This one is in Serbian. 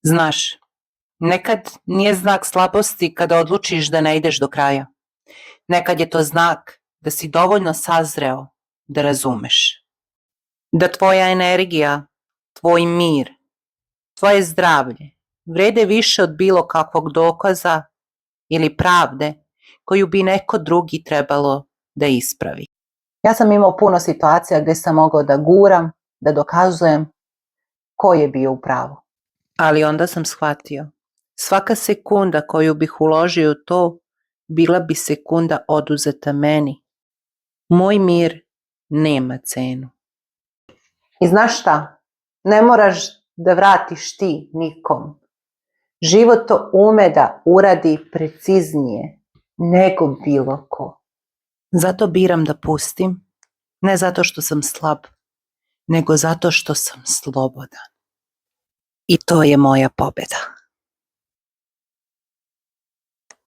Znaš, nekad nije znak slabosti kada odlučiš da ne ideš do kraja. Nekad je to znak da si dovoljno sazreo da razumeš. Da tvoja energija, tvoj mir, tvoje zdravlje vrede više od bilo kakvog dokaza ili pravde koju bi neko drugi trebalo da ispravi. Ja sam imao puno situacija gdje sam mogao da guram, da dokazujem ko je bio u pravu. Ali onda sam shvatio, svaka sekunda koju bih uložio u to, bila bi sekunda oduzeta meni. Moj mir nema cenu. I znaš šta? Ne moraš da vratiš ti nikom. Život to ume da uradi preciznije nego bilo ko. Zato biram da pustim, ne zato što sam slab, nego zato što sam slobodan. I to je moja pobjeda.